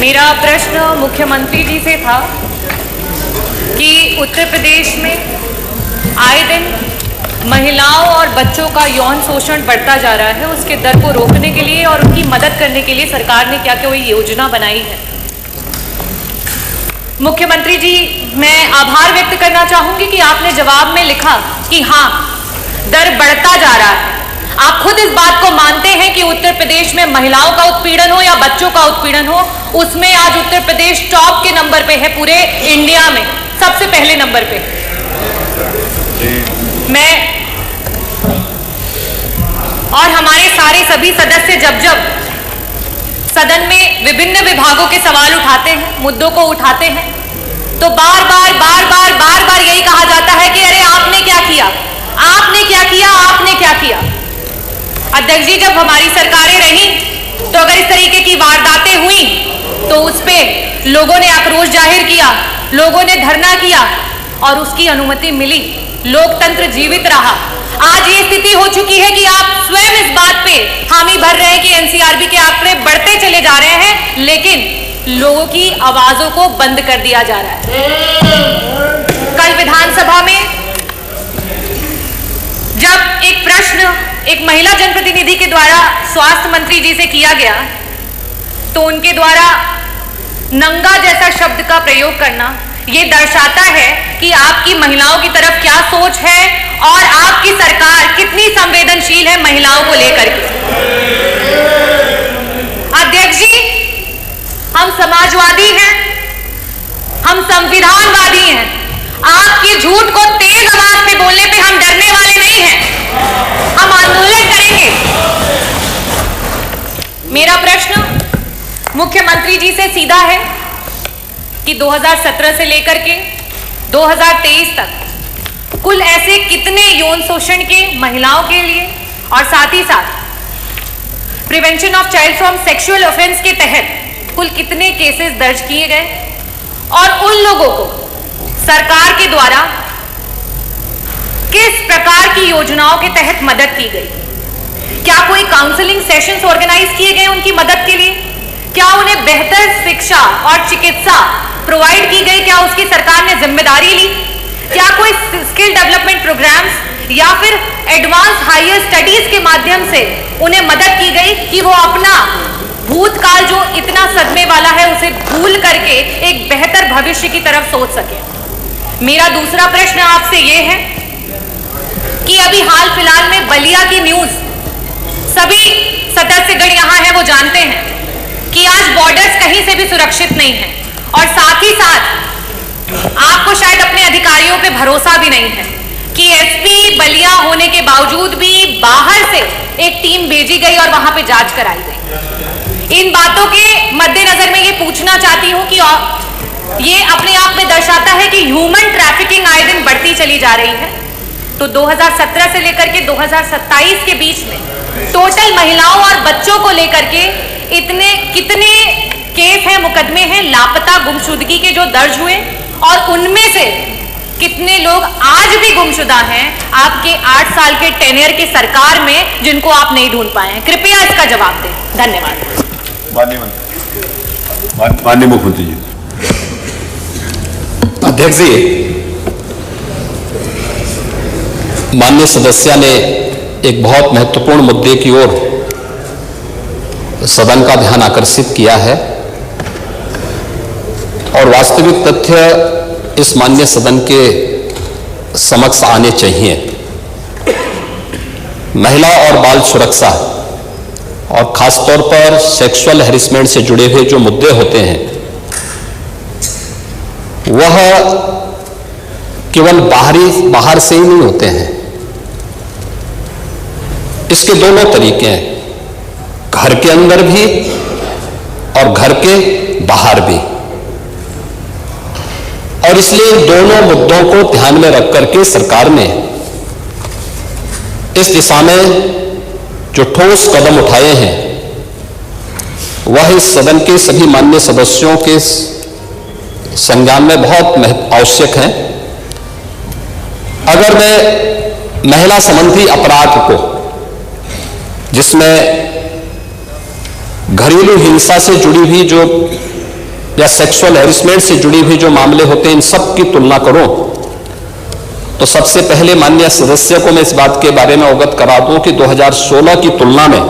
मेरा प्रश्न मुख्यमंत्री जी से था कि उत्तर प्रदेश में आए दिन महिलाओं और बच्चों का यौन शोषण बढ़ता जा रहा है, उसके दर को रोकने के लिए और उनकी मदद करने के लिए सरकार ने क्या कोई योजना बनाई है। मुख्यमंत्री जी, मैं आभार व्यक्त करना चाहूंगी कि आपने जवाब में लिखा कि हाँ, दर बढ़ता जा रहा है। आप खुद इस बात को मानते हैं कि उत्तर प्रदेश में महिलाओं का उत्पीड़न हो या बच्चों का उत्पीड़न हो, उसमें आज उत्तर प्रदेश टॉप के नंबर पे है, पूरे इंडिया में सबसे पहले नंबर पे। मैं और हमारे सारे सभी सदस्य जब जब सदन में विभिन्न विभागों के सवाल उठाते हैं, मुद्दों को उठाते हैं, तो बार बार यही कहा जाता है कि अरे आपने क्या किया, आपने क्या किया, आपने क्या किया। अध्यक्ष जी, जब हमारी सरकारें रही तो अगर इस तरीके की वारदातें हुई तो उस पे लोगों ने आक्रोश जाहिर किया, लोगों ने धरना किया और उसकी अनुमति मिली, लोकतंत्र जीवित रहा। आज ये स्थिति हो चुकी है कि आप स्वयं इस बात पे हामी भर रहे हैं कि एनसीआरबी के आंकड़े बढ़ते चले जा रहे हैं, लेकिन लोगों की आवाजों को बंद कर दिया जा रहा है। कल विधानसभा में जब एक प्रश्न एक महिला जनप्रतिनिधि के द्वारा स्वास्थ्य मंत्री जी से किया गया तो उनके द्वारा नंगा जैसा शब्द का प्रयोग करना ये दर्शाता है कि आपकी महिलाओं की तरफ क्या सोच है और आपकी सरकार कितनी संवेदनशील है महिलाओं को लेकर के। अध्यक्ष जी, हम समाजवादी हैं, हम संविधानवादी हैं। आपके झूठ को तेज आवाज में बोलने पे हम डरने वाले नहीं हैं, हम आंदोलन करेंगे। मेरा प्रश्न मुख्यमंत्री जी से सीधा है कि 2017 से लेकर के 2023 तक कुल ऐसे कितने यौन शोषण के महिलाओं के लिए और साथ ही साथ prevention of child from sexual offence के तहत कुल कितने केसेस दर्ज किए गए और उन लोगों को सरकार के द्वारा किस प्रकार की योजनाओं के तहत मदद की गई। क्या कोई काउंसलिंग सेशंस ऑर्गेनाइज किए गए उनकी मदद के लिए? क्या उन्हें बेहतर शिक्षा और चिकित्सा प्रोवाइड की गई? क्या उसकी सरकार ने जिम्मेदारी ली? क्या कोई स्किल डेवलपमेंट प्रोग्राम्स या फिर एडवांस हायर स्टडीज के माध्यम से उन्हें मदद की गई कि वो अपना भूतकाल जो इतना सदमे वाला है उसे भूल करके एक बेहतर भविष्य की तरफ सोच सके? मेरा दूसरा प्रश्न आपसे यह है कि अभी हाल फिलहाल में बलिया की न्यूज सभी सदस्यगण यहां हैं, वो जानते हैं कि आज बॉर्डर्स कहीं से भी सुरक्षित नहीं है और साथ ही साथ आपको शायद अपने अधिकारियों पे भरोसा भी नहीं है कि एसपी बलिया होने के बावजूद भी बाहर से एक टीम भेजी गई और वहां पे जांच कराई गई। इन बातों के मद्देनजर मैं ये पूछना चाहती हूं कि ये अपने आप में दर्शाता है कि ह्यूमन ट्रैफिकिंग आए दिन बढ़ती चली जा रही है। तो 2017 से लेकर के 2027 के बीच में टोटल महिलाओं और बच्चों को लेकर के कितने केस हैं, मुकदमे हैं लापता गुमशुदगी के जो दर्ज हुए और उनमें से कितने लोग आज भी गुमशुदा हैं आपके 8 साल के टेन्योर की सरकार में जिनको आप नहीं ढूंढ पाए हैं? कृपया इसका जवाब दें। धन्यवाद। माननीय मुख्यमंत्री जी। अध्यक्ष जी, माननीय सदस्य ने एक बहुत महत्वपूर्ण मुद्दे की ओर सदन का ध्यान आकर्षित किया है और वास्तविक तथ्य इस माननीय सदन के समक्ष आने चाहिए। महिला और बाल सुरक्षा और खासतौर पर सेक्सुअल हैरेसमेंट से जुड़े हुए जो मुद्दे होते हैं वह केवल बाहर से ही नहीं होते हैं। इसके दोनों तरीके हैं, घर के अंदर भी और घर के बाहर भी, और इसलिए इन दोनों मुद्दों को ध्यान में रख करके सरकार ने इस दिशा में जो ठोस कदम उठाए हैं वह इस सदन के सभी माननीय सदस्यों के संज्ञान में बहुत आवश्यक है। अगर मैं महिला संबंधी अपराध को, जिसमें घरेलू हिंसा से जुड़ी हुई जो या सेक्सुअल हैरेसमेंट से जुड़ी हुई जो मामले होते हैं, इन सब की तुलना करूं तो सबसे पहले माननीय सदस्य को मैं इस बात के बारे में अवगत करा दूं कि 2016 की तुलना में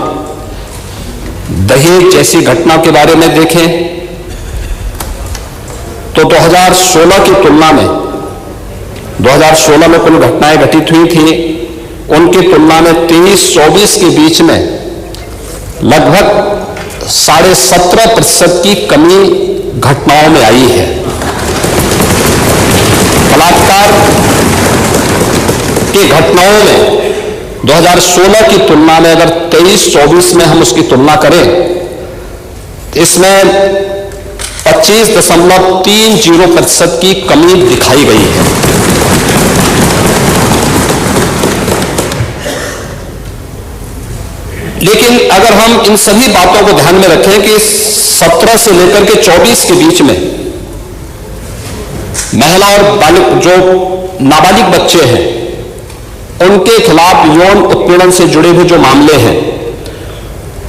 दहेज जैसी घटना के बारे में देखें तो 2016 की तुलना में 2016 में कुल घटनाएं घटित हुई थी, उनकी तुलना में 23-24 के बीच में लगभग 17.5% की कमी घटनाओं में आई है। बलात्कार की घटनाओं में 2016 की तुलना में अगर 23-24 में हम उसकी तुलना करें, इसमें 25.30% की कमी दिखाई गई है। लेकिन अगर हम इन सभी बातों को ध्यान में रखें कि 17 से लेकर के 24 के बीच में महिला और बालिग जो नाबालिग बच्चे हैं उनके खिलाफ यौन उत्पीड़न से जुड़े हुए जो मामले हैं,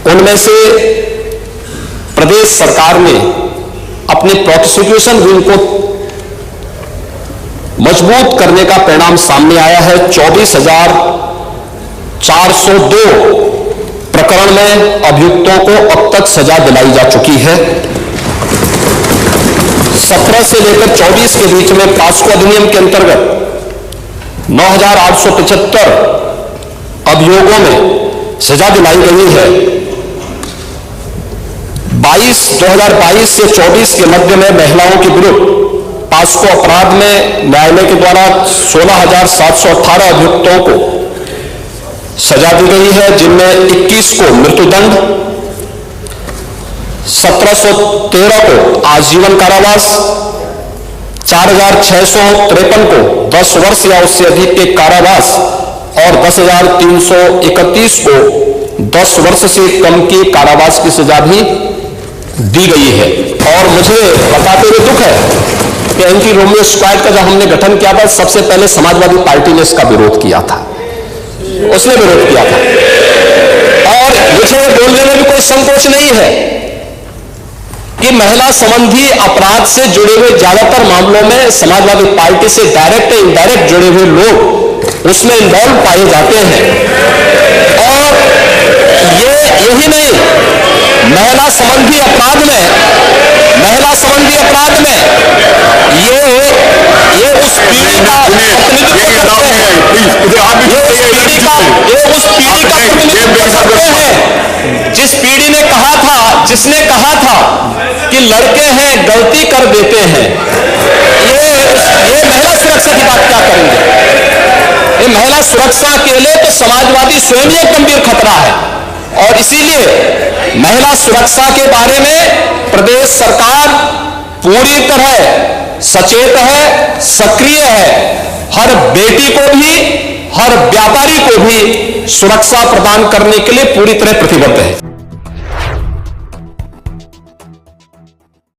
उनमें से प्रदेश सरकार ने अपने प्रोसिक्यूशन विंग को मजबूत करने का परिणाम सामने आया है। 24,402 प्रकरण में अभियुक्तों को अब तक सजा दिलाई जा चुकी है। 17 से लेकर 24 के बीच में पास्को अधिनियम के अंतर्गत 9,875 अभियोगों में सजा दिलाई गई है। 2022 से 24 के मध्य में महिलाओं के विरुद्ध पास्को अपराध में न्यायालय के द्वारा 16,718 अभियुक्तों को सजा दी गई है, जिनमें 21 को मृत्युदंड, 1713 को आजीवन कारावास, 4,653 को 10 वर्ष या उससे अधिक के कारावास और 10,331 को 10 वर्ष से कम की कारावास की सजा भी दी गई है। और मुझे बताते हुए दुख है कि एंटी रोमियो स्क्वाड का जब हमने गठन किया था, सबसे पहले समाजवादी पार्टी ने इसका विरोध किया था, उसने विरोध किया था। और मुझे बोलने में भी कोई संकोच नहीं है कि महिला संबंधी अपराध से जुड़े हुए ज्यादातर मामलों में समाजवादी पार्टी से डायरेक्ट या इनडायरेक्ट जुड़े हुए लोग उसमें इन्वॉल्व पाए जाते हैं। और यही नहीं, महिला संबंधी अपराध में ये उस पीढ़ी का प्रतिनिधित्व करते हैं जिस पीढ़ी ने जिसने कहा था कि लड़के हैं गलती कर देते हैं। ये महिला सुरक्षा की बात क्या करेंगे? ये महिला सुरक्षा के लिए तो समाजवादी स्वयं ही एक गंभीर खतरा है। और इसीलिए महिला सुरक्षा के बारे में प्रदेश सरकार पूरी तरह सचेत है, सक्रिय है। हर बेटी को भी, हर व्यापारी को भी सुरक्षा प्रदान करने के लिए पूरी तरह प्रतिबद्ध है।